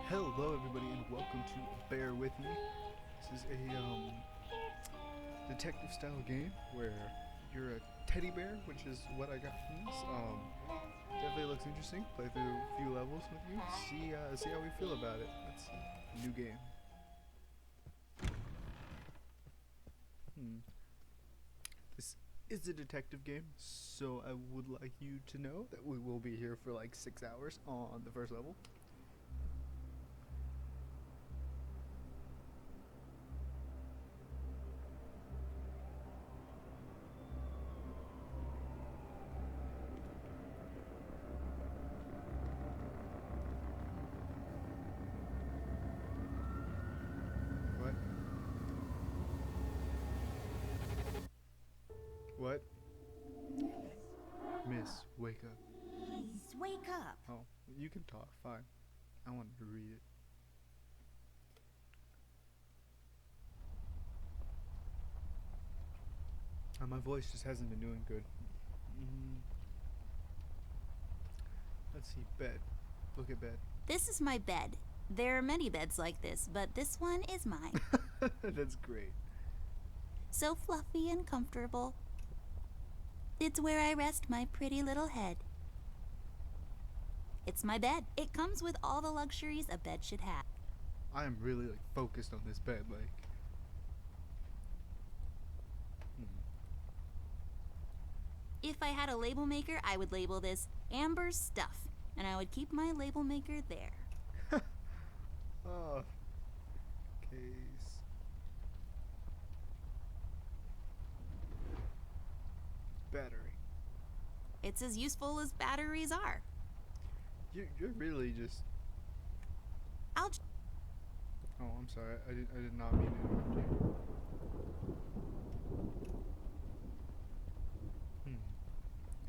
Hello everybody and welcome to Bear With Me. This is a detective style game where you're a teddy bear, which is what I got from this. Definitely looks interesting. Play through a few levels with you. See how we feel about it. Let's see. New game. This is a detective game, so I would like you to know that we will be here for like 6 hours on the first level. What? Miss, wake up. Please, wake up. Oh, you can talk, fine. I wanted to read it. My voice just hasn't been doing good. Let's see, bed. Look at bed. This is my bed. There are many beds like this, but this one is mine. That's great. So fluffy and comfortable. It's where I rest my pretty little head. It's my bed. It comes with all the luxuries a bed should have. I am really focused on this bed, If I had a label maker, I would label this Amber's Stuff, and I would keep my label maker there. Oh. Case. Battery. It's as useful as batteries are. You're really just... Ouch. Oh, I'm sorry. I did not mean to interrupt you.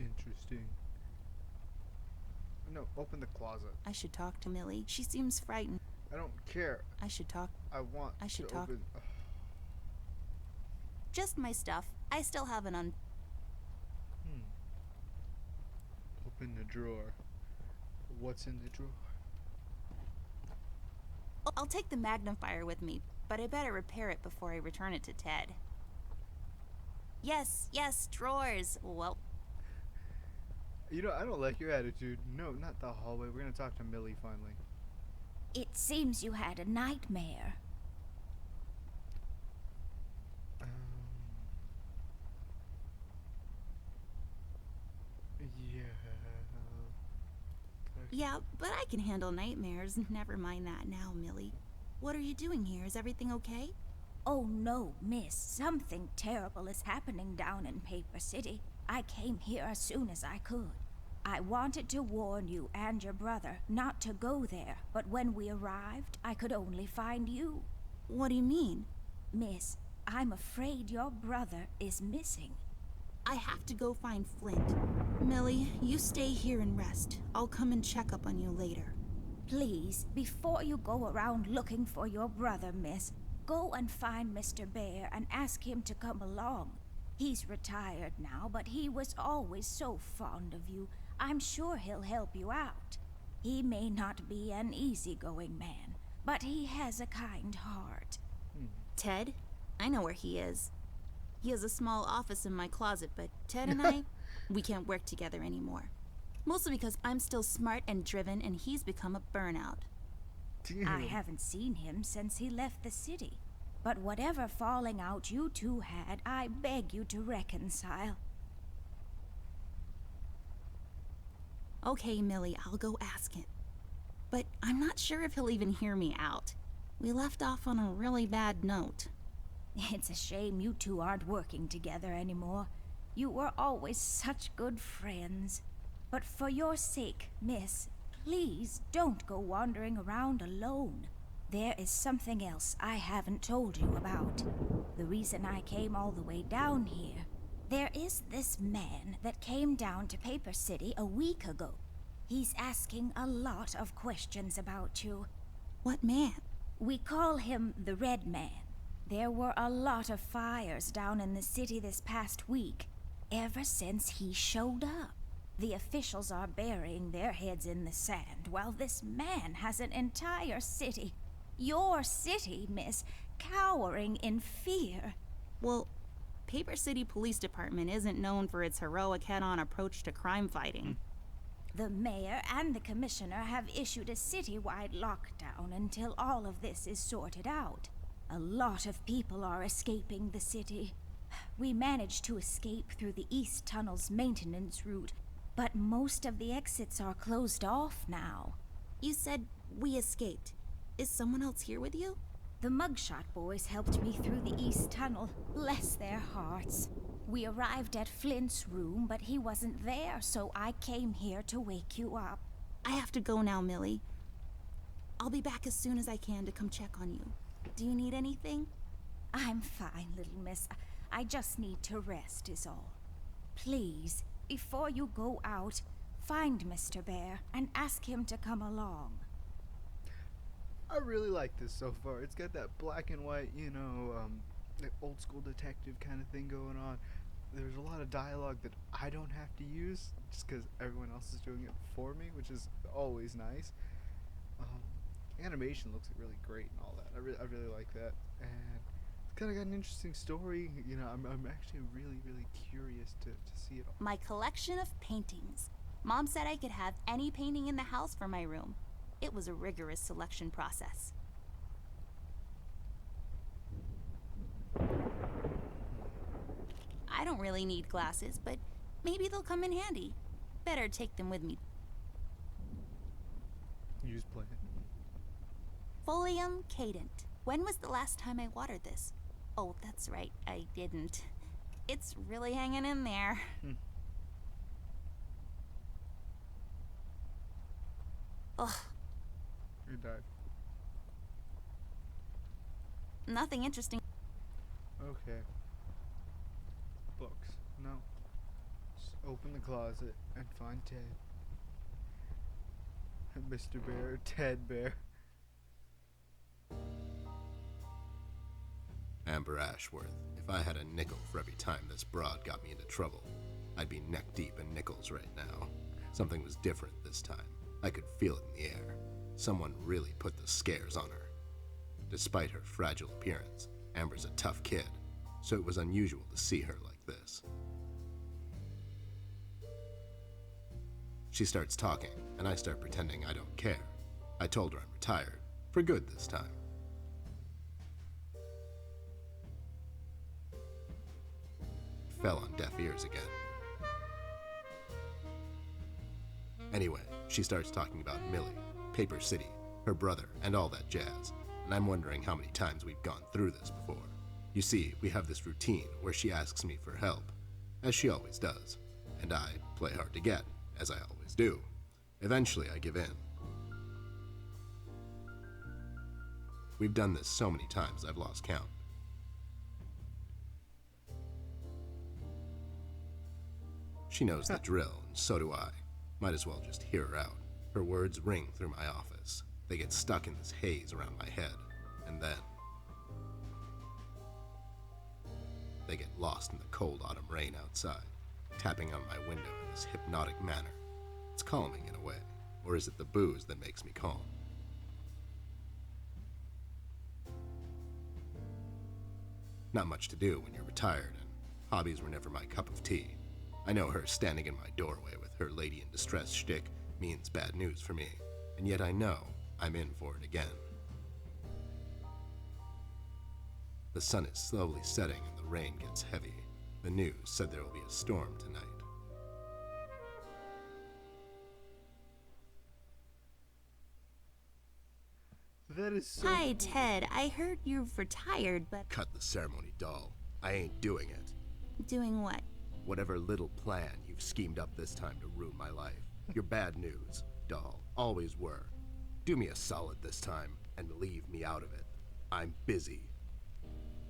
Interesting. No, open the closet. I should talk to Millie. She seems frightened. I don't care. I should talk. I want to open... Just my stuff. I still have an Open the drawer. What's in the drawer? I'll take the magnifier with me, but I better repair it before I return it to Ted. Yes, drawers. Well... You know, I don't like your attitude. No, not the hallway. We're gonna talk to Millie finally. It seems you had a nightmare. Yeah. Yeah, but I can handle nightmares. Never mind that now, Millie. What are you doing here? Is everything okay? Oh no, miss. Something terrible is happening down in Paper City. I came here as soon as I could. I wanted to warn you and your brother not to go there, but when we arrived, I could only find you. What do you mean? Miss, I'm afraid your brother is missing. I have to go find Flint. Millie, you stay here and rest. I'll come and check up on you later. Please, before you go around looking for your brother, miss, go and find Mr. Bear and ask him to come along. He's retired now, but he was always so fond of you. I'm sure he'll help you out. He may not be an easygoing man, but he has a kind heart. Ted? I know where he is. He has a small office in my closet, but Ted and I, we can't work together anymore. Mostly because I'm still smart and driven and he's become a burnout. Damn. I haven't seen him since he left the city. But whatever falling out you two had, I beg you to reconcile. Okay, Millie, I'll go ask him. But I'm not sure if he'll even hear me out. We left off on a really bad note. It's a shame you two aren't working together anymore. You were always such good friends. But for your sake, miss, please don't go wandering around alone. There is something else I haven't told you about. The reason I came all the way down here. There is this man that came down to Paper City a week ago. He's asking a lot of questions about you. What man? We call him the Red Man. There were a lot of fires down in the city this past week, ever since he showed up. The officials are burying their heads in the sand while this man has an entire city, your city, miss, cowering in fear. Well, Paper City Police Department isn't known for its heroic head-on approach to crime fighting. The mayor and the commissioner have issued a citywide lockdown until all of this is sorted out. A lot of people are escaping the city. We managed to escape through the East Tunnel's maintenance route, but most of the exits are closed off now. You said we escaped. Is someone else here with you? The Mugshot boys helped me through the East Tunnel, bless their hearts. We arrived at Flint's room, but he wasn't there, so I came here to wake you up. I have to go now, Millie. I'll be back as soon as I can to come check on you. Do you need anything? I'm fine, little miss. I just need to rest is all. Please, before you go out, find Mr. Bear and ask him to come along. I really like this so far. It's got that black and white, the old school detective kind of thing going on. There's a lot of dialogue that I don't have to use just because everyone else is doing it for me, which is always nice. Animation looks really great and all that. I really like that, and it's kind of got an interesting story. I'm actually really curious to see it all. My collection of paintings. Mom said I could have any painting in the house for my room. It was a rigorous selection process. I don't really need glasses, but maybe they'll come in handy. Better take them with me. Use plant. Folium cadent. When was the last time I watered this? Oh, that's right, I didn't. It's really hanging in there. Ugh. You died. Nothing interesting. Okay. Books. No. Just open the closet and find Ted. Mr. Bear, Ted Bear. Amber Ashworth, if I had a nickel for every time this broad got me into trouble, I'd be neck deep in nickels right now. Something was different this time. I could feel it in the air. Someone really put the scares on her. Despite her fragile appearance, Amber's a tough kid, so it was unusual to see her like this. She starts talking, and I start pretending I don't care. I told her I'm retired, for good this time. Fell on deaf ears again. Anyway, she starts talking about Millie, Paper City, her brother, and all that jazz, and I'm wondering how many times we've gone through this before. You see, we have this routine where she asks me for help, as she always does, and I play hard to get, as I always do. Eventually, I give in. We've done this so many times I've lost count. She knows the drill, and so do I. Might as well just hear her out. Her words ring through my office. They get stuck in this haze around my head, and then they get lost in the cold autumn rain outside, tapping on my window in this hypnotic manner. It's calming in a way, or is it the booze that makes me calm? Not much to do when you're retired, and hobbies were never my cup of tea. I know her standing in my doorway with her lady in distress shtick means bad news for me, and yet I know I'm in for it again. The sun is slowly setting and the rain gets heavy. The news said there will be a storm tonight. That is so Hi, cool. Ted. I heard you've retired, but Cut the ceremony, doll. I ain't doing it. doing what? Whatever little plan you've schemed up this time to ruin my life. You're bad news, doll. Always were. Do me a solid this time and leave me out of it. I'm busy.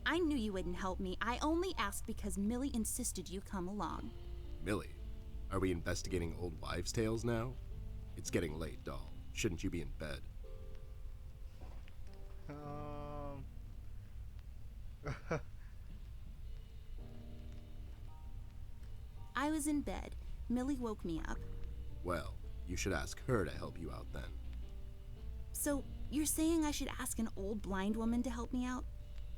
I knew you wouldn't help me. I only asked because Millie insisted you come along. Millie, are we investigating old wives' tales now? It's getting late, doll. Shouldn't you be in bed? I was in bed. Millie woke me up. Well, you should ask her to help you out then. So, you're saying I should ask an old blind woman to help me out?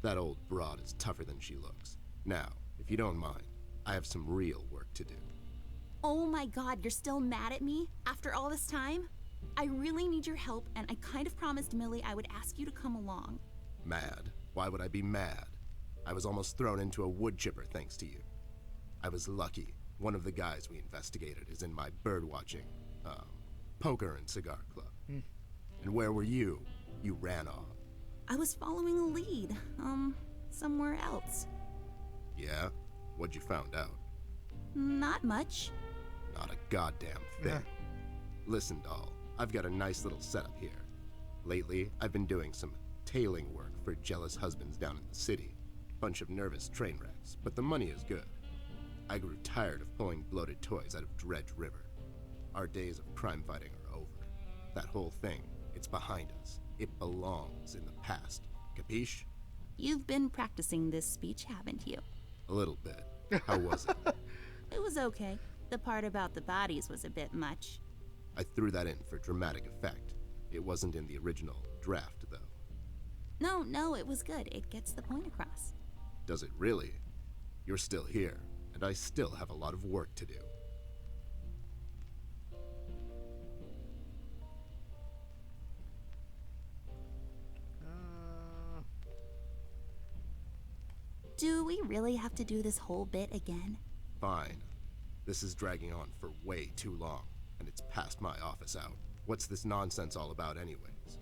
That old broad is tougher than she looks. Now, if you don't mind, I have some real work to do. Oh my god, you're still mad at me? After all this time? I really need your help, and I kind of promised Millie I would ask you to come along. Mad? Why would I be mad? I was almost thrown into a wood chipper thanks to you. I was lucky. One of the guys we investigated is in my birdwatching, poker and cigar club. And where were you? You ran off. I was following a lead, somewhere else. Yeah? What'd you found out? Not much. Not a goddamn thing. Listen, doll, I've got a nice little setup here. Lately, I've been doing some tailing work for jealous husbands down in the city. Bunch of nervous train wrecks, but the money is good. I grew tired of pulling bloated toys out of Dredge River. Our days of crime fighting are over. That whole thing, it's behind us. It belongs in the past. Capiche? You've been practicing this speech, haven't you? A little bit. How was it? It was okay. The part about the bodies was a bit much. I threw that in for dramatic effect. It wasn't in the original draft, though. No, it was good. It gets the point across. Does it really? You're still here, and I still have a lot of work to do. Do we really have to do this whole bit again? Fine. This is dragging on for way too long, and it's past my office out. What's this nonsense all about anyways?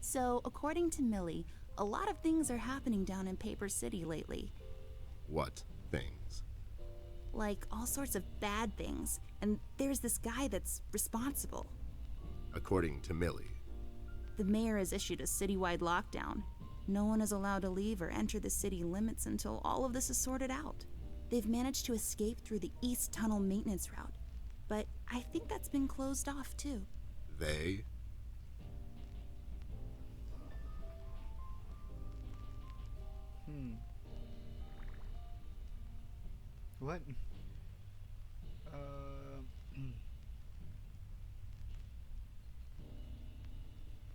So, according to Millie, a lot of things are happening down in Paper City lately. What things? Like all sorts of bad things, and there's this guy that's responsible. According to Millie. The mayor has issued a citywide lockdown. No one is allowed to leave or enter the city limits until all of this is sorted out. They've managed to escape through the East Tunnel maintenance route, but I think that's been closed off too. They? What?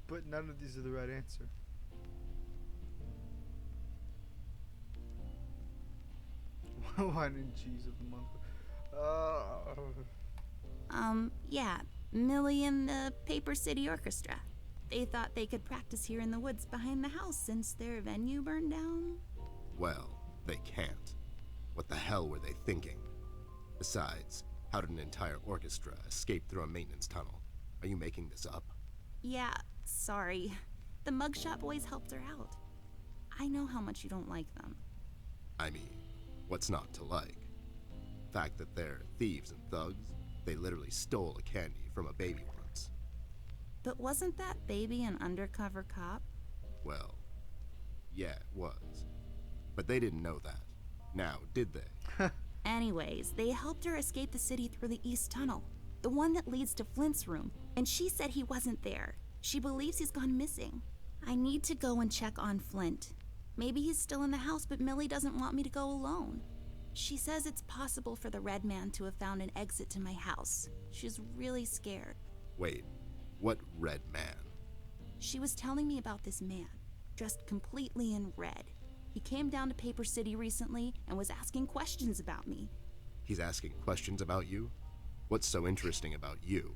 But none of these are the right answer. Wine and cheese of the month. Yeah, Millie and the Paper City Orchestra. They thought they could practice here in the woods behind the house since their venue burned down. Well, they can't. What the hell were they thinking? Besides, how did an entire orchestra escape through a maintenance tunnel? Are you making this up? Yeah, sorry. The mugshot boys helped her out. I know how much you don't like them. I mean, what's not to like? The fact that they're thieves and thugs? They literally stole a candy from a baby once. But wasn't that baby an undercover cop? Well, yeah, it was. But they didn't know that. Now, did they? Anyways, they helped her escape the city through the East Tunnel, the one that leads to Flint's room, and she said he wasn't there. She believes he's gone missing. I need to go and check on Flint. Maybe he's still in the house, but Millie doesn't want me to go alone. She says it's possible for the Red Man to have found an exit to my house. She's really scared. Wait, what Red Man? She was telling me about this man, dressed completely in red. He came down to Paper City recently and was asking questions about me. He's asking questions about you? What's so interesting about you?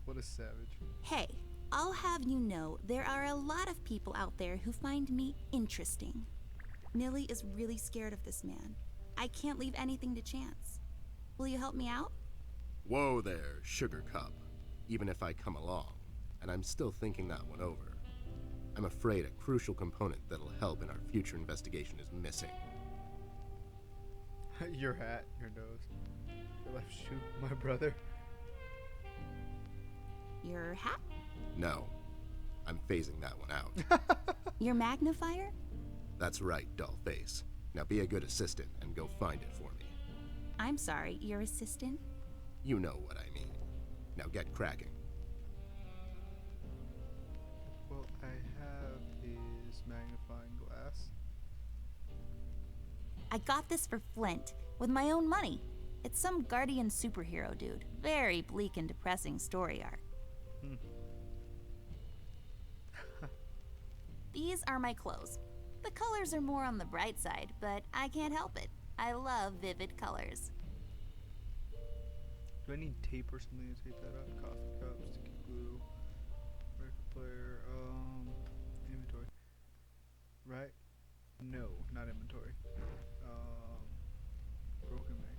What a savage. Hey, I'll have you know there are a lot of people out there who find me interesting. Millie is really scared of this man. I can't leave anything to chance. Will you help me out? Whoa there, Sugar Cup. Even if I come along, and I'm still thinking that one over, I'm afraid a crucial component that'll help in our future investigation is missing. Your hat, your nose, your left shoe, my brother. Your hat? No, I'm phasing that one out. Your magnifier? That's right, Dollface. Now be a good assistant and go find it for me. I'm sorry, your assistant? You know what I mean. Now get cracking. Well, I have his magnifying glass. I got this for Flint, with my own money. It's some guardian superhero dude. Very bleak and depressing story arc. These are my clothes. The colors are more on the bright side, but I can't help it. I love vivid colors. Do I need tape or something to tape that up? Coffee cup, sticky glue, record player, inventory. Right? No, not inventory. Broken magnifier.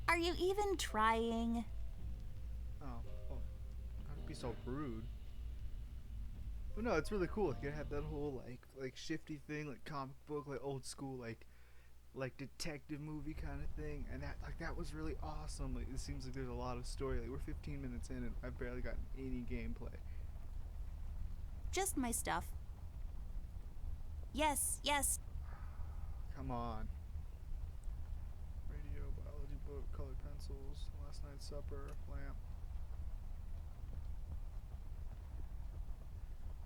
Are you even trying? Oh, well, I'd be so rude. But no, it's really cool. You have that whole like shifty thing, like comic book, like old school, like detective movie kind of thing, and that was really awesome. Like it seems like there's a lot of story. Like we're 15 minutes in and I've barely gotten any gameplay. Just my stuff. Yes, yes. Come on. Radio, biology book, colored pencils, last night's supper, lamp.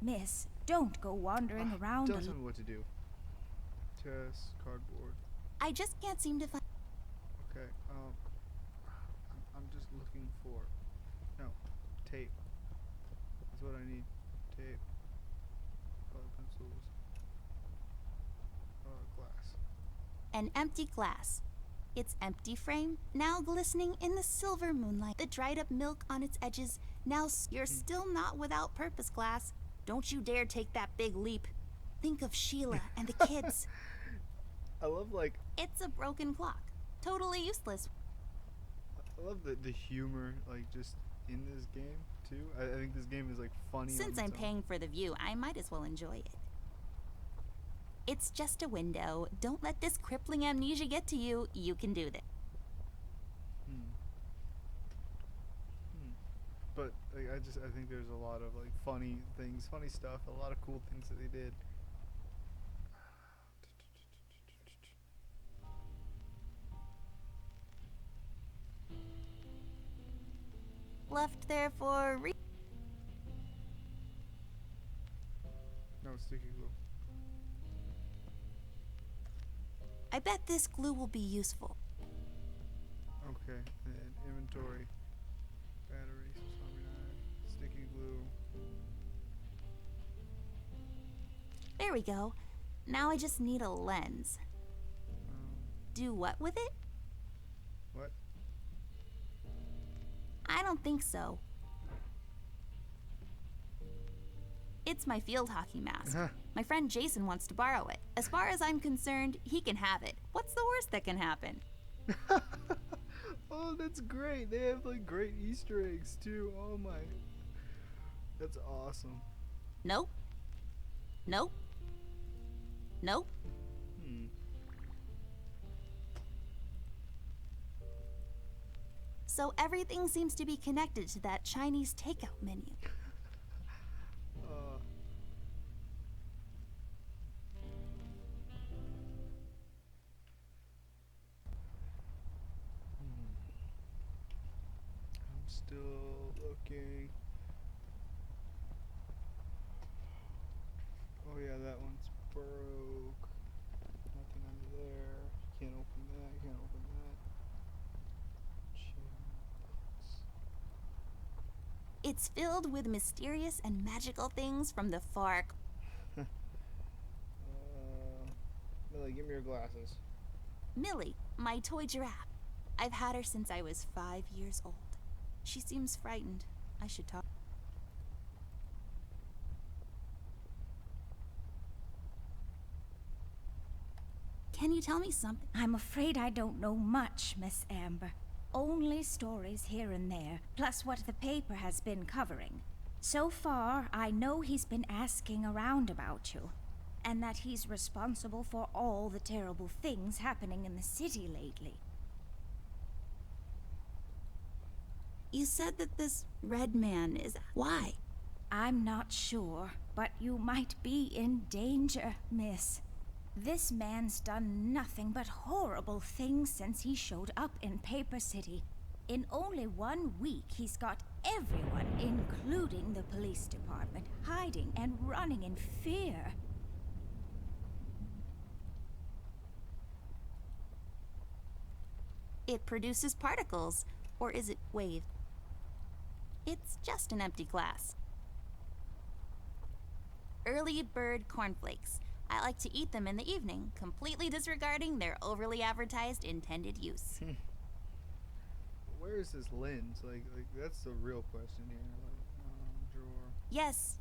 Miss, don't go wandering around. Don't tell me what to do. Chess, cardboard. I just can't seem to find. Okay. I'm just looking for. No, tape. That's what I need. Tape. Colored pencils. Glass. An empty glass. Its empty frame, now glistening in the silver moonlight. The dried up milk on its edges, now you're still not without purpose, glass. Don't you dare take that big leap. Think of Sheila and the kids. I love It's a broken clock. Totally useless. I love the humor just in this game too. I think this game is funny. Since I'm paying for the view, I might as well enjoy it. It's just a window. Don't let this crippling amnesia get to you. You can do this. But I think there's a lot of funny things, funny stuff, a lot of cool things that they did. Left there for No, sticky glue. I bet this glue will be useful. Okay, and inventory, battery, sawing knife, sticky glue. There we go. Now I just need a lens. Do what with it? What? I don't think so. It's my field hockey mask. My friend Jason wants to borrow it. As far as I'm concerned, he can have it. What's the worst that can happen? Oh, that's great. They have great Easter eggs too. Oh my. That's awesome. Nope. Nope. Nope. So everything seems to be connected to that Chinese takeout menu. I'm still looking. Oh yeah, that one's broke. Nothing under there. Can't open that. Can't open that. It's filled with mysterious and magical things from the far. Millie, give me your glasses. Millie, my toy giraffe. I've had her since I was 5 years old. She seems frightened. I should talk. Can you tell me something? I'm afraid I don't know much, Miss Amber. Only stories here and there, plus what the paper has been covering. So far, I know he's been asking around about you, and that he's responsible for all the terrible things happening in the city lately. You said that this red man is... Why? I'm not sure, but you might be in danger, miss. This man's done nothing but horrible things since he showed up in Paper City. In only 1 week, he's got everyone, including the police department, hiding and running in fear. It produces particles. Or is it wave? It's just an empty glass. Early bird cornflakes. I like to eat them in the evening, completely disregarding their overly advertised intended use. Where is this lens? Like that's the real question here. Like, drawer. Yes,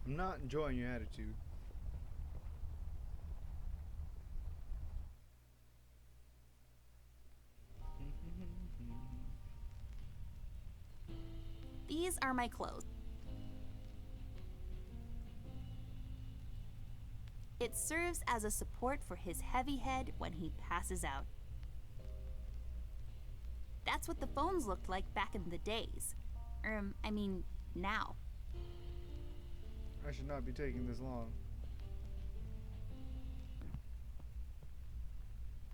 I'm not enjoying your attitude. these are my clothes. It serves as a support for his heavy head when he passes out. That's what the phones looked like back in the days. I mean, now. I should not be taking this long.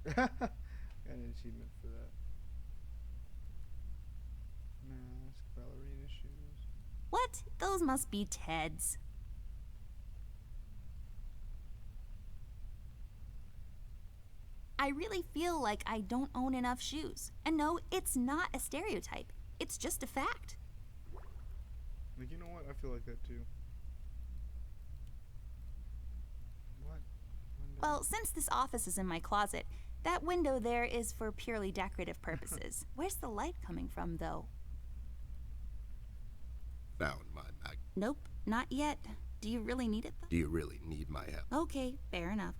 Got an achievement for that. Mask, ballerina shoes. What? Those must be Ted's. I really feel like I don't own enough shoes. And no, it's not a stereotype. It's just a fact. Like, you know what? I feel like that too. What? Window? Well, since this office is in my closet, that window there is for purely decorative purposes. Where's the light coming from, though? Found my mag. Nope, not yet. Do you really need it, though? Do you really need my help? Okay, fair enough.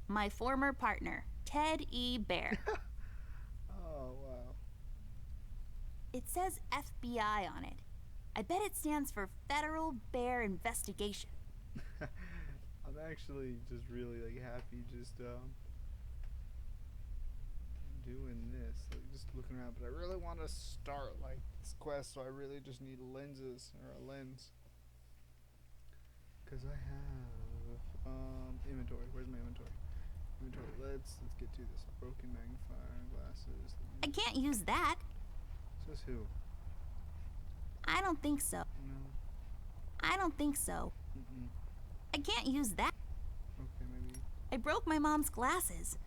My former partner, Ted E. Bear. Oh, wow. It says FBI on it. I bet it stands for Federal Bear Investigation. I'm actually just really like happy just doing this, like just looking around, but I really want to start like this quest, so I really just need lenses or a lens. Cause I have inventory. Where's my inventory? Inventory. Let's get to this. Broken magnifying glasses. I can't use that. Says who? I don't think so. No. I don't think so. Mm-mm. I can't use that. Okay, maybe. I broke my mom's glasses.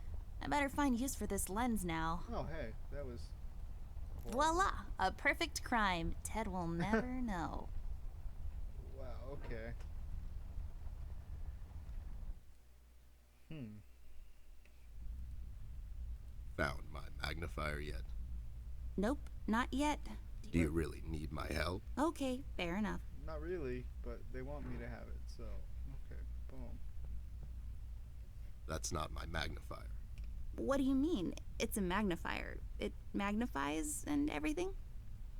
I better find use for this lens now. Oh, hey, that was. Voila! A perfect crime. Ted will never know. Wow. Okay. Found my magnifier yet? Nope, not yet. Do you really need my help? Okay, fair enough. Not really, but they want me to have it, so okay. Boom. That's not my magnifier. What do you mean? It's a magnifier. It magnifies and everything?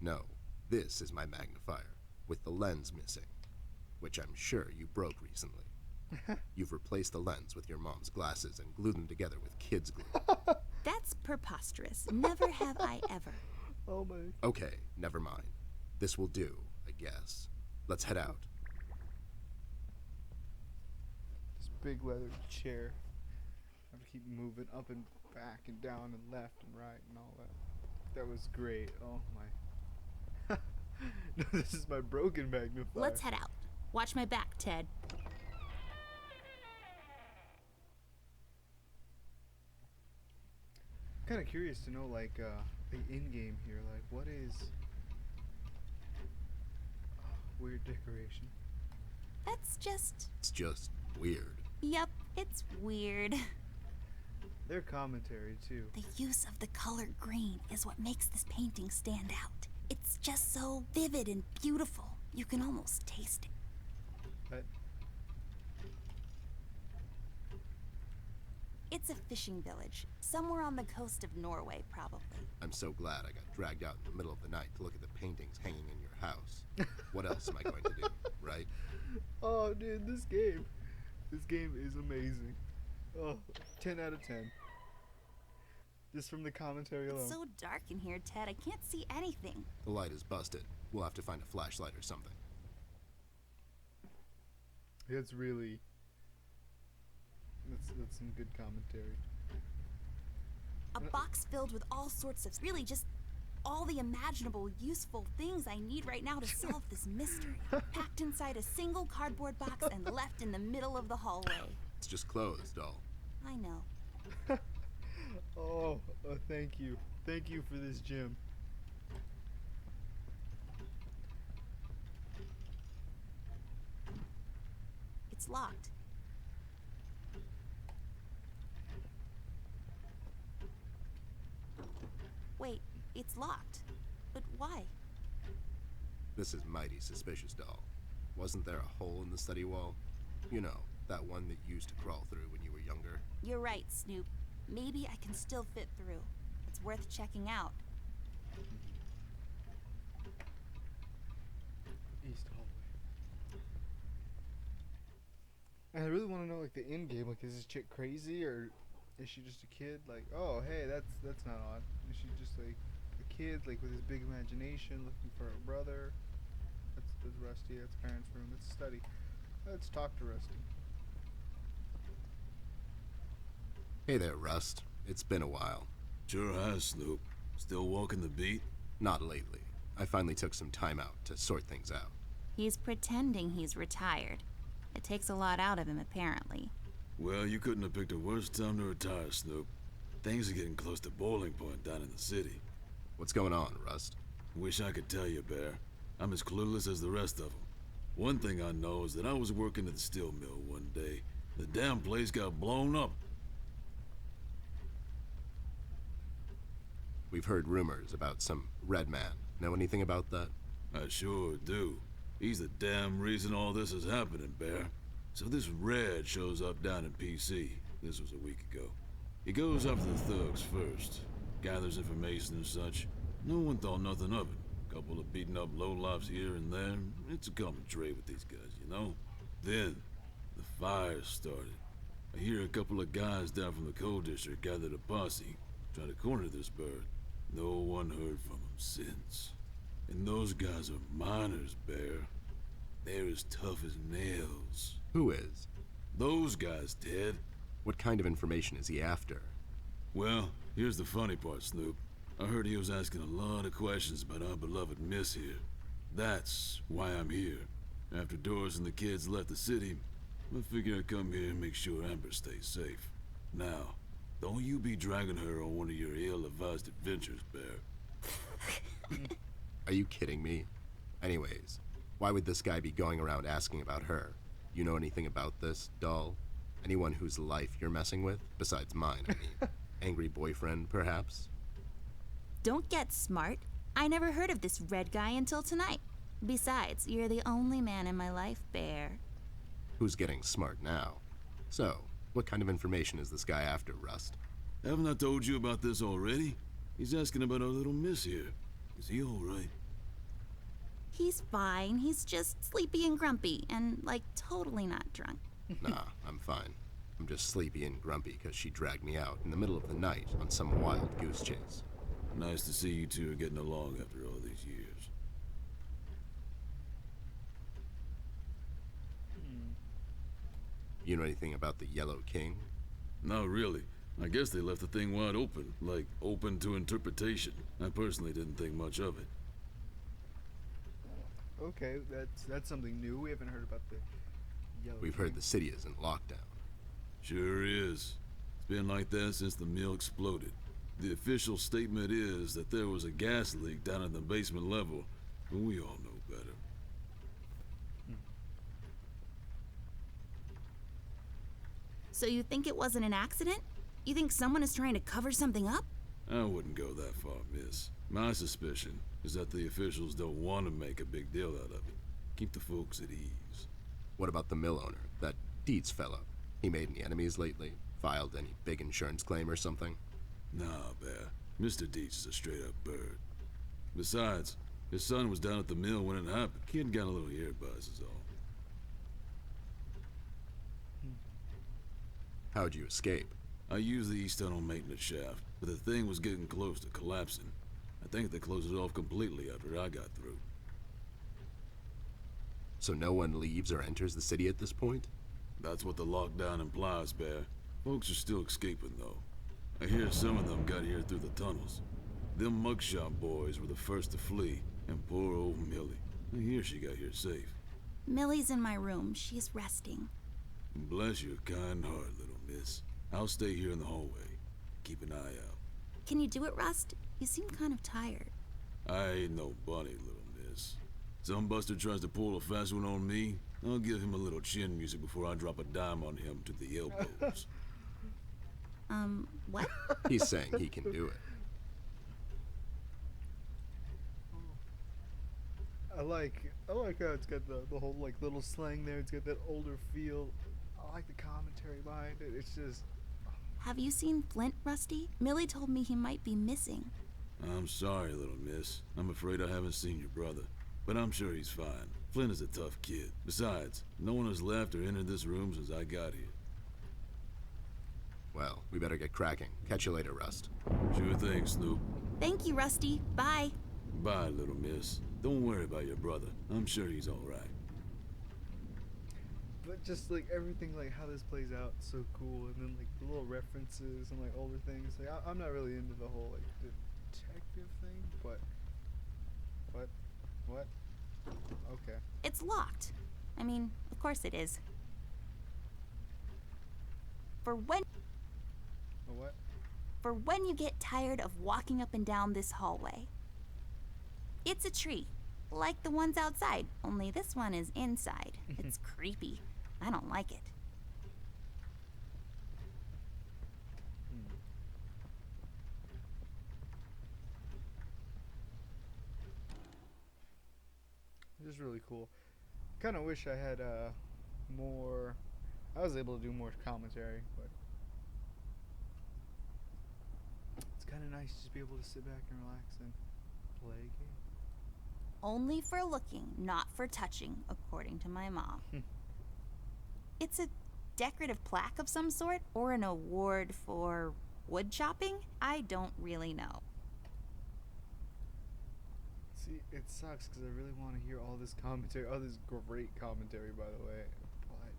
No, this is my magnifier, with the lens missing, which I'm sure you broke recently. You've replaced the lens with your mom's glasses and glued them together with kids' glue. That's preposterous. Never have I ever. Oh my. Okay, never mind. This will do, I guess. Let's head out. This big leather chair. I have to keep moving up and back and down and left and right and all that. That was great. Oh my. No, this is my broken magnifier. Let's head out. Watch my back, Ted. I'm kind of curious to know, like, the in-game here. Like, what is weird decoration? That's just... It's just weird. Yep, it's weird. Their commentary too. The use of the color green is what makes this painting stand out. It's just so vivid and beautiful. You can almost taste it. But It's a fishing village, somewhere on the coast of Norway, probably. I'm so glad I got dragged out in the middle of the night to look at the paintings hanging in your house. What else am I going to do, right? oh, dude, this game is amazing. Oh, 10 out of 10. Just from the commentary alone. It's so dark in here, Ted. I can't see anything. The light is busted. We'll have to find a flashlight or something. It's really. That's some good commentary. A box filled with all sorts of, really just all the imaginable, useful things I need right now to solve this mystery. Packed inside a single cardboard box and left in the middle of the hallway. It's just clothes, doll. I know. Oh, thank you. Thank you for this gym. It's locked. Wait, it's locked. But why? This is mighty suspicious, doll. Wasn't there a hole in the study wall? You know, that one that you used to crawl through when you were younger. You're right, Snoop. Maybe I can still fit through. It's worth checking out. East hallway. And I really want to know, like, the end game. Like, is this chick crazy, or is she just a kid? Like, oh, hey, that's not odd. Is she just like a kid, like with his big imagination, looking for a brother? That's Rusty. That's parents' room. It's a study. Let's talk to Rusty. Hey there, Rust. It's been a while. Sure has, Snoop. Still walking the beat? Not lately. I finally took some time out to sort things out. He's pretending he's retired. It takes a lot out of him, apparently. Well, you couldn't have picked a worse time to retire, Snoop. Things are getting close to boiling point down in the city. What's going on, Rust? Wish I could tell you, Bear. I'm as clueless as the rest of them. One thing I know is that I was working at the steel mill one day. The damn place got blown up. We've heard rumors about some red man. Know anything about that? I sure do. He's the damn reason all this is happening, Bear. So this Red shows up down in PC. This was a week ago. He goes up to the thugs first, gathers information and such. No one thought nothing of it. Couple of beaten up lowlifes here and there. It's a common trait with these guys, you know? Then, the fire started. I hear a couple of guys down from the coal district gathered a posse, trying to corner this bird. No one heard from him since. And those guys are miners, Bear. They're as tough as nails. Who is? Those guys, Ted. What kind of information is he after? Well, here's the funny part, Snoop. I heard he was asking a lot of questions about our beloved Miss here. That's why I'm here. After Doris and the kids left the city, I figured I'd come here and make sure Amber stays safe. Now, don't you be dragging her on one of your ill-advised adventures, Bear. Are you kidding me? Anyways, why would this guy be going around asking about her? You know anything about this, doll? Anyone whose life you're messing with? Besides mine, I mean. Angry boyfriend, perhaps? Don't get smart. I never heard of this Red guy until tonight. Besides, you're the only man in my life, Bear. Who's getting smart now? So, what kind of information is this guy after, Rust? Haven't I told you about this already? He's asking about our little Miss here. Is he all right? He's fine. He's just sleepy and grumpy and, like, totally not drunk. Nah, I'm fine. I'm just sleepy and grumpy because she dragged me out in the middle of the night on some wild goose chase. Nice to see you two are getting along after all these years. You know anything about the Yellow King? Not really. I guess they left the thing wide open, like open to interpretation. I personally didn't think much of it. Okay, that's something new. We haven't heard about the yellow. We've heard the city is in lockdown. Sure is. It's been like that since the mill exploded. The official statement is that there was a gas leak down at the basement level, but we all know better. So you think it wasn't an accident? You think someone is trying to cover something up? I wouldn't go that far, miss. My suspicion is that the officials don't want to make a big deal out of it. Keep the folks at ease. What about the mill owner, that Dietz fellow? He made any enemies lately? Filed any big insurance claim or something? Nah, Bear. Mr. Dietz is a straight-up bird. Besides, his son was down at the mill when it happened. Kid got a little ear buzz is all. How'd you escape? I used the east tunnel maintenance shaft, but the thing was getting close to collapsing. I think they closed it off completely after I got through. So no one leaves or enters the city at this point? That's what the lockdown implies, Bear. Folks are still escaping, though. I hear some of them got here through the tunnels. Them mugshot boys were the first to flee, and poor old Millie. I hear she got here safe. Millie's in my room. She's resting. Bless your kind heart, little miss. I'll stay here in the hallway. Keep an eye out. Can you do it, Rust? You seem kind of tired. I ain't no bunny, little miss. Some buster tries to pull a fast one on me, I'll give him a little chin music before I drop a dime on him to the elbows. What? He's saying he can do it. I like how it's got the whole like little slang there. It's got that older feel. I like the commentary behind it. It's just Have you seen Flint, Rusty? Millie told me he might be missing. I'm sorry, little miss. I'm afraid I haven't seen your brother, but I'm sure he's fine. Flint is a tough kid. Besides, no one has left or entered this room since I got here. Well, we better get cracking. Catch you later, Rust. Sure thing, Snoop. Thank you, Rusty. Bye. Bye, little miss. Don't worry about your brother. I'm sure he's all right. but just like everything, like how this plays out, so cool. And then like the little references and like older things. Like I'm not really into the whole like detective thing, but what? Okay. It's locked. I mean, of course it is. For when A what? For when you get tired of walking up and down this hallway. It's a tree, like the ones outside, only this one is inside. It's creepy. I don't like it. This is really cool. Kind of wish I had more. I was able to do more commentary, but it's kind of nice to just be able to sit back and relax and play a game. Only for looking, not for touching, according to my mom. It's a decorative plaque of some sort, or an award for wood chopping? I don't really know. See, it sucks because I really want to hear all this commentary. Oh, this great commentary, by the way. But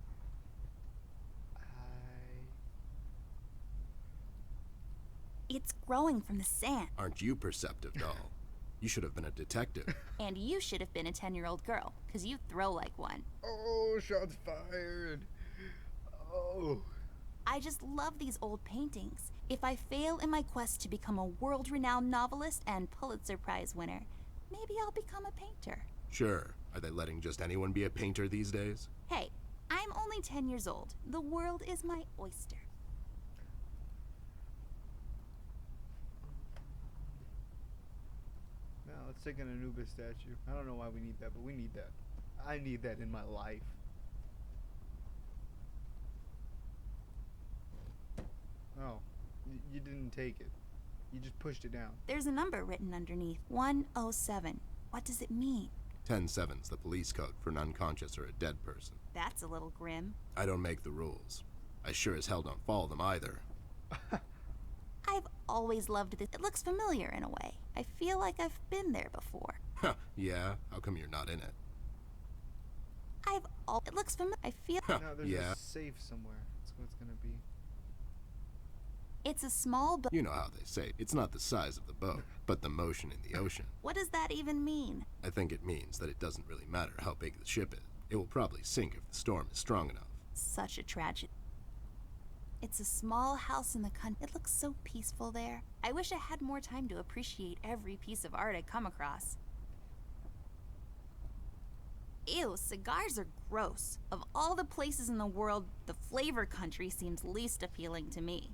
It's growing from the sand, Aren't you perceptive, doll? You should have been a detective. and you should have been a 10-year-old girl, because you throw like one. Oh, shots fired. Oh. I just love these old paintings. If I fail in my quest to become a world-renowned novelist and Pulitzer Prize winner, maybe I'll become a painter. Sure. Are they letting just anyone be a painter these days? Hey, I'm only 10 years old. The world is my oyster. Now let's take an Anubis statue. I don't know why we need that, but we need that. I need that in my life. Oh, you didn't take it. You just pushed it down. There's a number written underneath. 107. What does it mean? 10-7's the police code for an unconscious or a dead person. That's a little grim. I don't make the rules. I sure as hell don't follow them either. I've always loved this. It looks familiar in a way. I feel like I've been there before. Huh, yeah? How come you're not in it? It looks familiar. I feel Huh, Now there's yeah. a safe somewhere. That's what it's gonna be. it's a small boat. You know how they say, it's not the size of the boat, but the motion in the ocean. What does that even mean? I think it means that it doesn't really matter how big the ship is. It will probably sink if the storm is strong enough. Such a tragedy. It's a small house in the country. It looks so peaceful there. I wish I had more time to appreciate every piece of art I come across. Ew, cigars are gross. Of all the places in the world, the flavor country seems least appealing to me.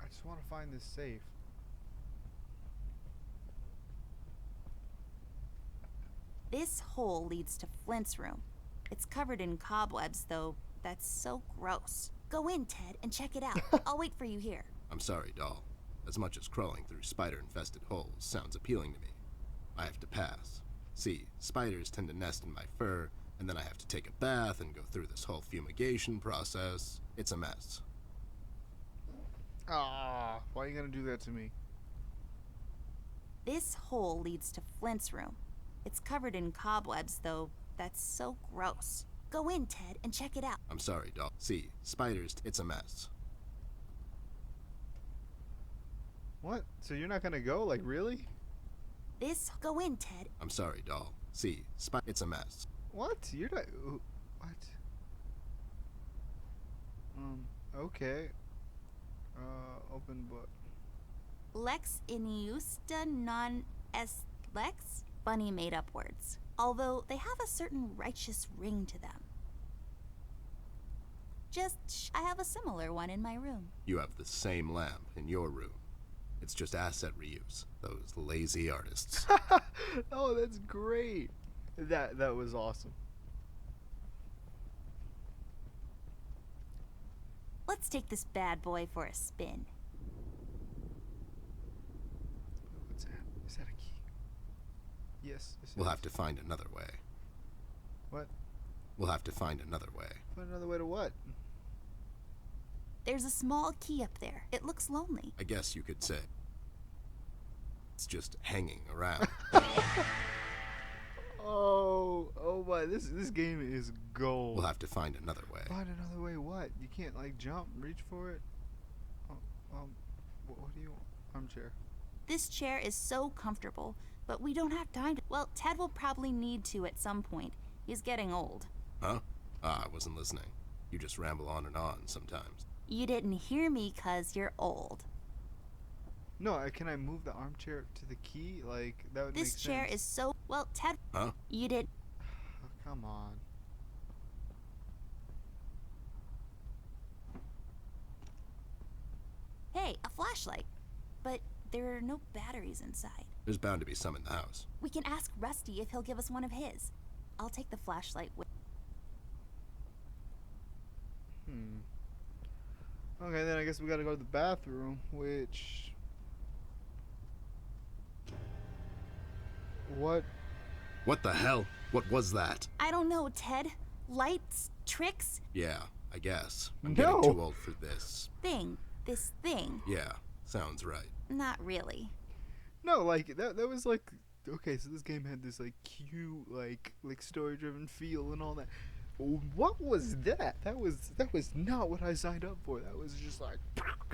I just want to find this safe. This hole leads to Flint's room. It's covered in cobwebs, though. That's so gross. Go in, Ted, and check it out. I'll wait for you here. I'm sorry, doll. As much as crawling through spider-infested holes sounds appealing to me, I have to pass. See, spiders tend to nest in my fur, and then I have to take a bath and go through this whole fumigation process. It's a mess. Ah, why are you gonna do that to me? This hole leads to Flint's room. It's covered in cobwebs, though. That's so gross. Go in, Ted, and check it out. I'm sorry, doll. See, spiders, it's a mess. What? So you're not gonna go? Like really? Go in, Ted. I'm sorry, doll. See, it's a mess. What? You're not. What? Okay. Open book. Lex iniusta non est lex? Funny made up words. Although they have a certain righteous ring to them. I have a similar one in my room. You have the same lamp in your room. It's just asset reuse. Those lazy artists. Oh, that's great. That was awesome. Let's take this bad boy for a spin. What's that? Is that a key? Yes. We'll have to find another way. What? We'll have to find another way. Find another way to what? There's a small key up there. It looks lonely. I guess you could say it's just hanging around. Oh my! This game is gold. We'll have to find another way. Find another way. What? You can't like jump, reach for it. What do you want? Armchair. This chair is so comfortable, but we don't have time to. Well, Ted will probably need to at some point. He's getting old. Huh? I wasn't listening. You just ramble on and on sometimes. You didn't hear me 'cause you're old. No, can I move the armchair to the key? Like that would make sense. This chair is so well, Ted. Huh? You did. Oh, come on. Hey, a flashlight. But there are no batteries inside. There's bound to be some in the house. We can ask Rusty if he'll give us one of his. I'll take the flashlight with. Okay, then I guess we gotta go to the bathroom, which... What? What the hell? What was that? I don't know, Ted. Lights? Tricks? Yeah, I guess. I'm No. getting too old for this. This thing. Yeah, sounds right. Not really. No, like, that was like... Okay, so this game had this, like, cute, like story-driven feel and all that. What was that? That was not what I signed up for. That was just like...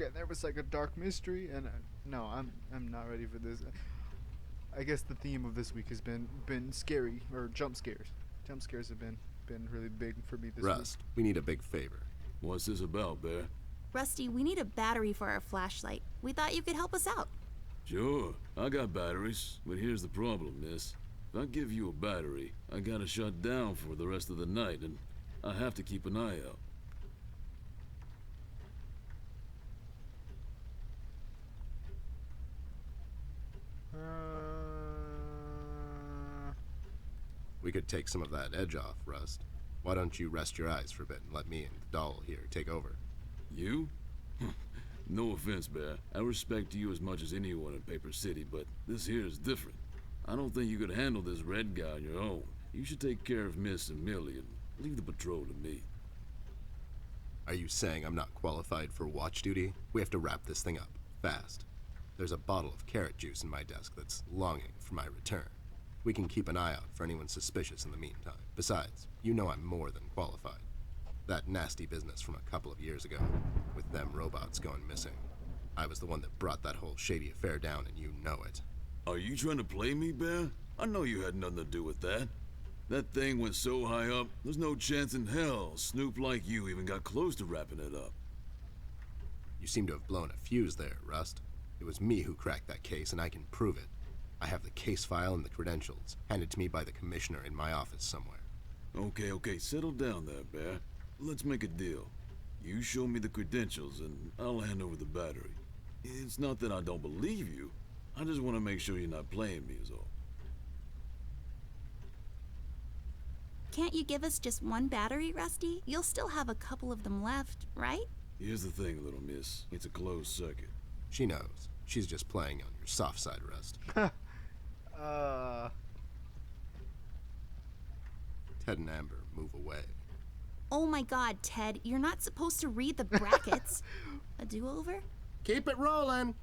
And there was, like, a dark mystery, and... no, I'm not ready for this. I guess the theme of this week has been scary, or jump scares. Jump scares have been really big for me this Rust, we need a big favor. What's this about, Bear? Rusty, we need a battery for our flashlight. We thought you could help us out. Sure, I got batteries, but here's the problem, miss. If I give you a battery, I gotta shut down for the rest of the night, and I have to keep an eye out. We could take some of that edge off, Rust. Why don't you rest your eyes for a bit and let me and the doll here take over? You? No offense, Bear. I respect you as much as anyone in Paper City, but this here is different. I don't think you could handle this red guy on your own. You should take care of Miss and Millie and leave the patrol to me. Are you saying I'm not qualified for watch duty? We have to wrap this thing up, fast. There's a bottle of carrot juice in my desk that's longing for my return. We can keep an eye out for anyone suspicious in the meantime. Besides, you know I'm more than qualified. That nasty business from a couple of years ago, with them robots going missing. I was the one that brought that whole shady affair down, and you know it. Are you trying to play me, Bear? I know you had nothing to do with that. That thing went so high up, there's no chance in hell Snoop like you even got close to wrapping it up. You seem to have blown a fuse there, Rust. It was me who cracked that case, and I can prove it. I have the case file and the credentials, handed to me by the commissioner in my office somewhere. Okay, settle down there, Bear. Let's make a deal. You show me the credentials, and I'll hand over the battery. It's not that I don't believe you. I just want to make sure you're not playing me is all. Can't you give us just one battery, Rusty? You'll still have a couple of them left, right? Here's the thing, little miss. It's a closed circuit. She knows. She's just playing on your soft side, Rust. Ted and Amber move away. Oh my god, Ted, you're not supposed to read the brackets. A do-over? Keep it rolling!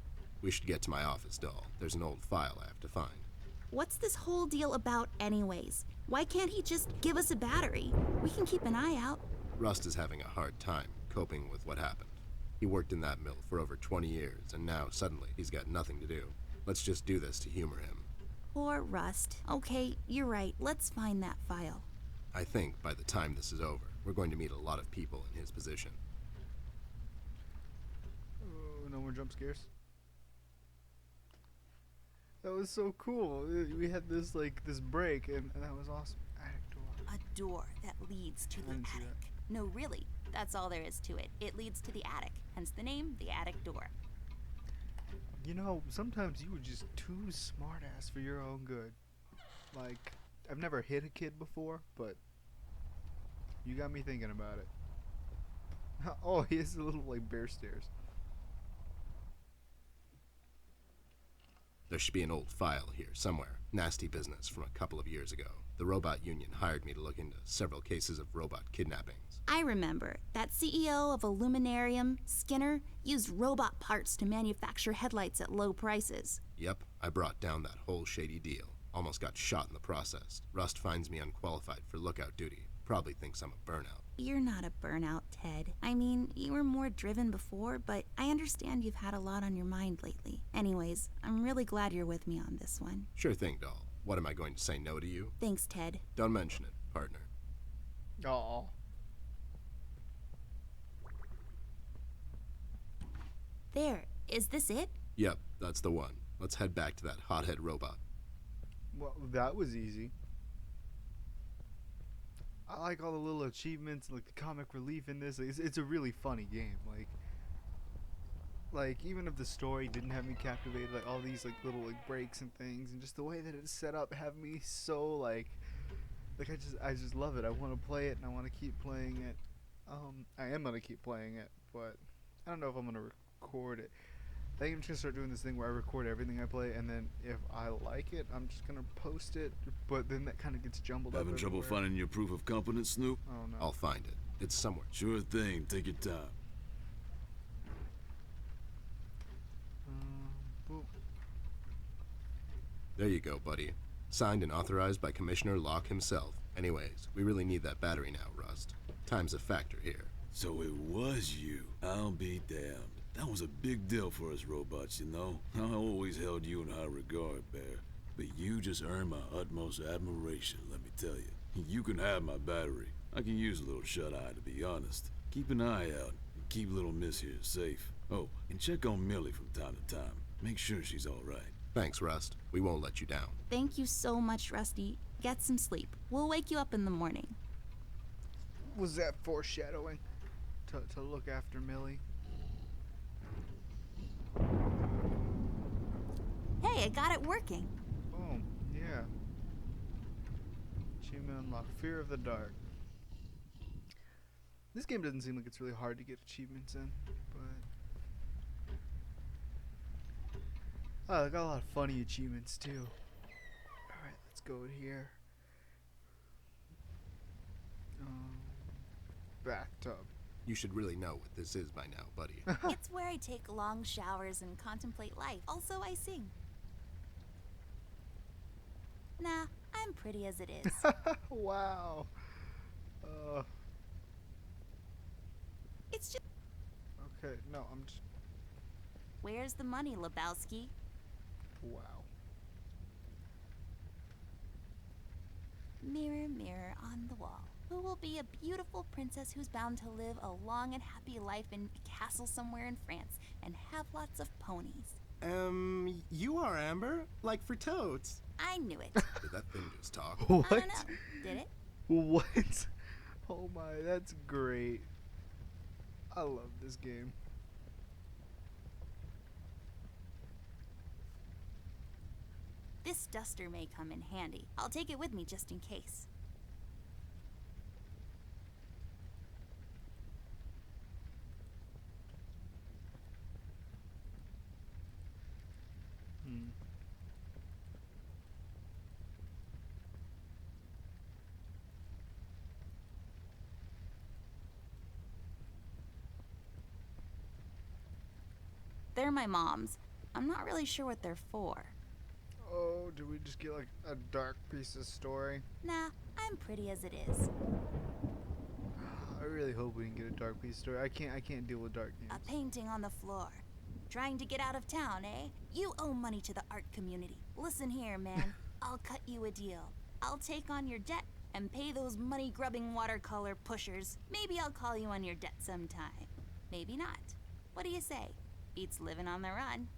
We should get to my office, doll. There's an old file I have to find. What's this whole deal about anyways? Why can't he just give us a battery? We can keep an eye out. Rust is having a hard time coping with what happened. He worked in that mill for over 20 years, and now suddenly he's got nothing to do. Let's just do this to humor him. Poor Rust. Okay, you're right. Let's find that file. I think by the time this is over, we're going to meet a lot of people in his position. No more jump scares. That was so cool. We had this this break, and that was awesome. Attic door. A door that leads to the didn't see attic. No, really. That's all there is to it. It leads to the attic. Hence the name, the attic door. You know, sometimes you were just too smart ass for your own good. Like, I've never hit a kid before, but you got me thinking about it. Oh, he has a little bear stairs. There should be an old file here somewhere. Nasty business from a couple of years ago. The robot union hired me to look into several cases of robot kidnappings. I remember that CEO of Illuminarium, Skinner, used robot parts to manufacture headlights at low prices. Yep, I brought down that whole shady deal. Almost got shot in the process. Rust finds me unqualified for lookout duty. Probably thinks I'm a burnout. You're not a burnout, Ted. I mean, you were more driven before, but I understand you've had a lot on your mind lately. Anyways, I'm really glad you're with me on this one. Sure thing, doll. What am I going to say no to you? Thanks, Ted. Don't mention it, partner. Aw. There. Is this it? Yep, that's the one. Let's head back to that hothead robot. Well, that was easy. I like all the little achievements, like the comic relief in this. It's a really funny game. Like even if the story didn't have me captivated, like all these little breaks and things, and just the way that it's set up have me so like I just love it. I want to play it and I want to keep playing it. I am gonna keep playing it, but I don't know if I'm gonna record it. I think I'm just gonna start doing this thing where I record everything I play, and then if I like it, I'm just gonna post it. But then that kind of gets jumbled up. Having trouble everywhere. finding your proof of competence, Snoop? Oh no. I'll find it. It's somewhere. Sure thing. Take your time. Boop. There you go, buddy. Signed and authorized by Commissioner Locke himself. Anyways, we really need that battery now, Rust. Time's a factor here. So it was you. I'll be damned. That was a big deal for us robots, you know? I always held you in high regard, Bear. But you just earned my utmost admiration, let me tell you. You can have my battery. I can use a little shut-eye, to be honest. Keep an eye out, and keep little Miss here safe. Oh, and check on Millie from time to time. Make sure she's all right. Thanks, Rust. We won't let you down. Thank you so much, Rusty. Get some sleep. We'll wake you up in the morning. Was that foreshadowing? To look after Millie? Hey, I got it working. Boom. Yeah. Achievement unlocked. Fear of the dark. This game doesn't seem like it's really hard to get achievements in, but oh, I got a lot of funny achievements too. Alright, let's go here. Bathtub. You should really know what this is by now, buddy. It's where I take long showers and contemplate life. Also, I sing. Nah, I'm pretty as it is. Wow. It's just... Okay, no, I'm just... Where's the money, Lebowski? Wow. Mirror, mirror on the wall. Who will be a beautiful princess who's bound to live a long and happy life in a castle somewhere in France and have lots of ponies? You are Amber? Like for totes. I knew it. Did that thing just talk? What? I don't know. Did it? What? Oh my, that's great. I love this game. This duster may come in handy. I'll take it with me just in case. They're my mom's. I'm not really sure what they're for. Oh, did we just get like a dark piece of story? Nah, I'm pretty as it is. I really hope we can get a dark piece of story. I can't deal with dark games. A painting on the floor. Trying to get out of town, eh? You owe money to the art community. Listen here, man. I'll cut you a deal. I'll take on your debt and pay those money-grubbing watercolor pushers. Maybe I'll call you on your debt sometime. Maybe not. What do you say? Beats living on the run.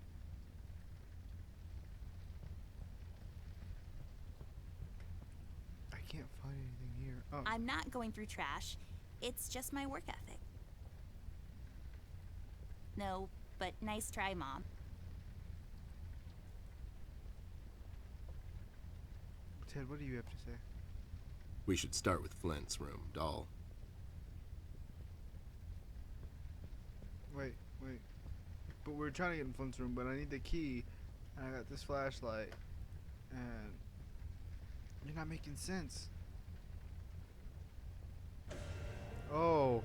I can't find anything here. Oh, I'm not going through trash. It's just my work ethic. No, but nice try, Mom. Ted, what do you have to say? We should start with Flint's room, doll. Wait. But we're trying to get in Flint's room, but I need the key. And I got this flashlight. And you're not making sense. Oh.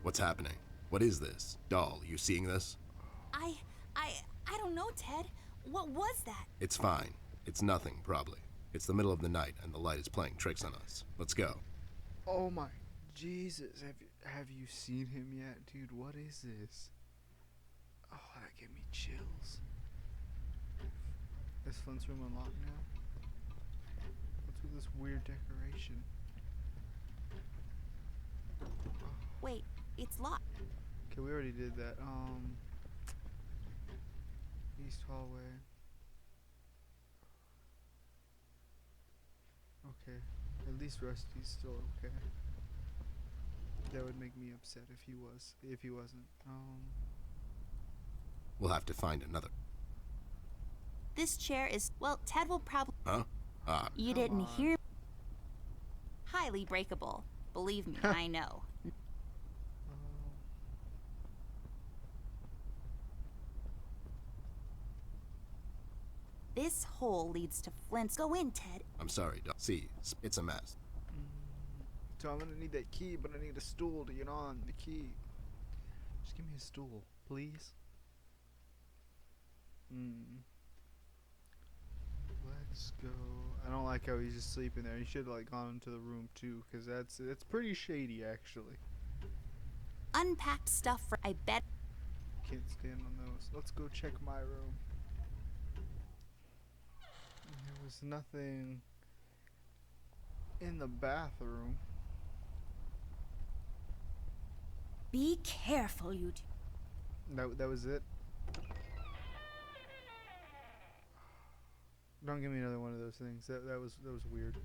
What's happening? What is this? Doll, you seeing this? I don't know, Ted. What was that? It's fine. It's nothing, probably. It's the middle of the night, and the light is playing tricks on us. Let's go. Oh my Jesus. Have you seen him yet? Dude, what is this? Oh, that gave me chills. Is Flint's room unlocked now? What's with this weird decoration? Wait, it's locked. Okay, we already did that. East hallway. Okay, at least Rusty's still okay. That would make me upset if he wasn't. We'll have to find another. This chair is, well, Ted will probably... Huh? You Come didn't on. hear... Highly breakable. Believe me, I know. This hole leads to Flint's. Go in, Ted. I'm sorry, doll. See, it's a mess. So I'm gonna need that key, but I need a stool to get on the key. Just give me a stool, please. Let's go. I don't like how he's just sleeping there. He should have like gone into the room too, cause that's pretty shady actually. Unpacked stuff for... I bet... Can't stand on those. Let's go check my room. There was nothing in the bathroom. Be careful, you two. That was it. Don't give me another one of those things. That was weird.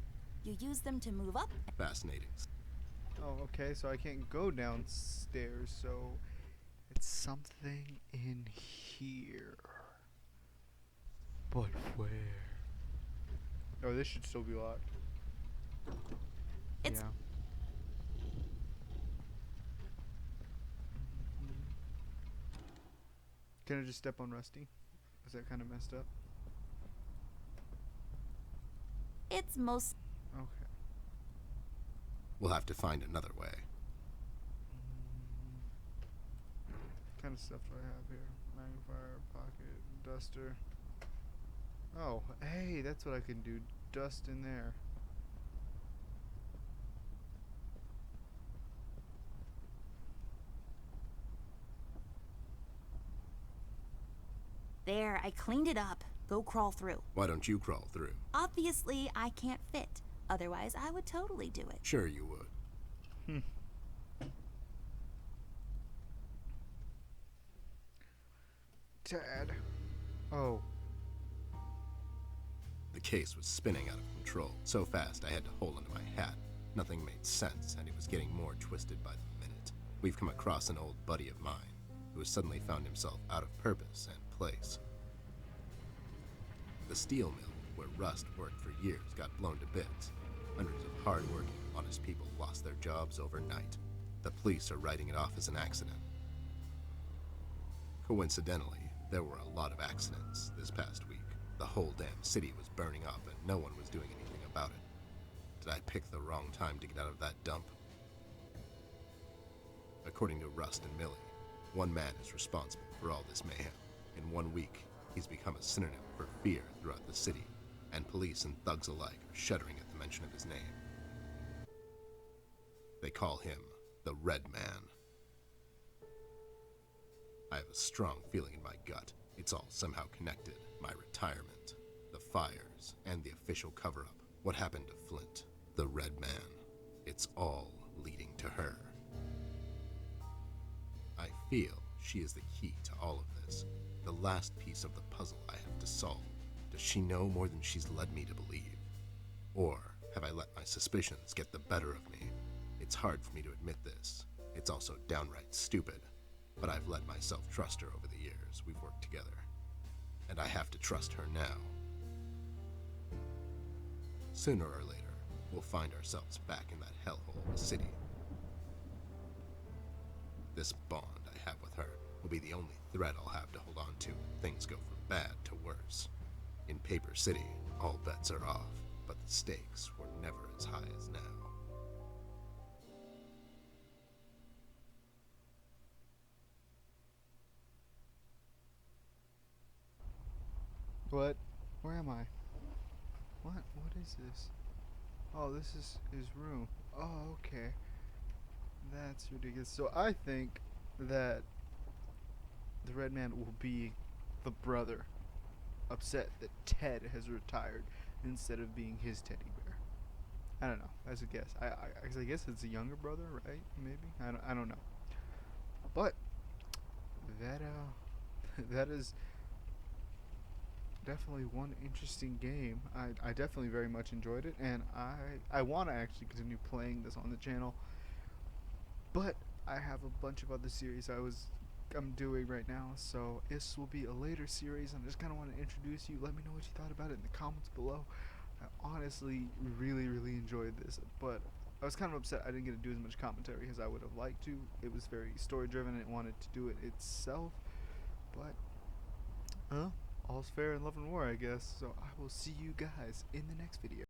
You use them to move up. Fascinating. Oh, okay. So I can't go downstairs. So it's something in here. But where? Oh, this should still be locked. It's... Yeah. Can I just step on Rusty? Is that kind of messed up? It's most... Okay. We'll have to find another way. What kind of stuff do I have here? Magnifier, pocket, duster. Oh, hey, that's what I can do. Dust in there. There, I cleaned it up. Go crawl through. Why don't you crawl through? Obviously, I can't fit. Otherwise, I would totally do it. Sure you would. Tad. Oh. The case was spinning out of control. So fast I had to hold onto my hat. Nothing made sense, and it was getting more twisted by the minute. We've come across an old buddy of mine who has suddenly found himself out of purpose and place. The steel mill, where Rust worked for years, got blown to bits. Hundreds of hard-working, honest people lost their jobs overnight. The police are writing it off as an accident. Coincidentally, there were a lot of accidents this past week. The whole damn city was burning up and no one was doing anything about it. Did I pick the wrong time to get out of that dump? According to Rust and Millie, one man is responsible for all this mayhem. In 1 week, he's become a synonym for fear throughout the city, and police and thugs alike are shuddering at the mention of his name. They call him the Red Man. I have a strong feeling in my gut. It's all somehow connected. My retirement, the fires, and the official cover-up. What happened to Flint, the Red Man. It's all leading to her. I feel She is the key to all of this, the last piece of the puzzle I have to solve. Does she know more than she's led me to believe? Or have I let my suspicions get the better of me? It's hard for me to admit this. It's also downright stupid. But I've let myself trust her over the years we've worked together. And I have to trust her now. Sooner or later, we'll find ourselves back in that hellhole of a city. This bond I have with her will be the only thread I'll have to hold on to when things go from bad to worse. In Paper City, all bets are off, but the stakes were never as high as now. What? Where am I? What? What is this? Oh, this is his room. Oh, okay. That's ridiculous. So I think that the Red Man will be the brother upset that Ted has retired instead of being his teddy bear. I don't know. That's a guess. I guess it's a younger brother, right? Maybe. I don't know. But that that is definitely one interesting game. I definitely very much enjoyed it, and I want to actually continue playing this on the channel. But I have a bunch of other series I'm doing right now, so this will be a later series. I just kind of want to introduce you. Let me know what you thought about it in the comments below. I honestly really enjoyed this, but I was kind of upset I didn't get to do as much commentary as I would have liked to. It was very story driven and it wanted to do it itself, but all's fair in love and war, I guess. So I will see you guys in the next video.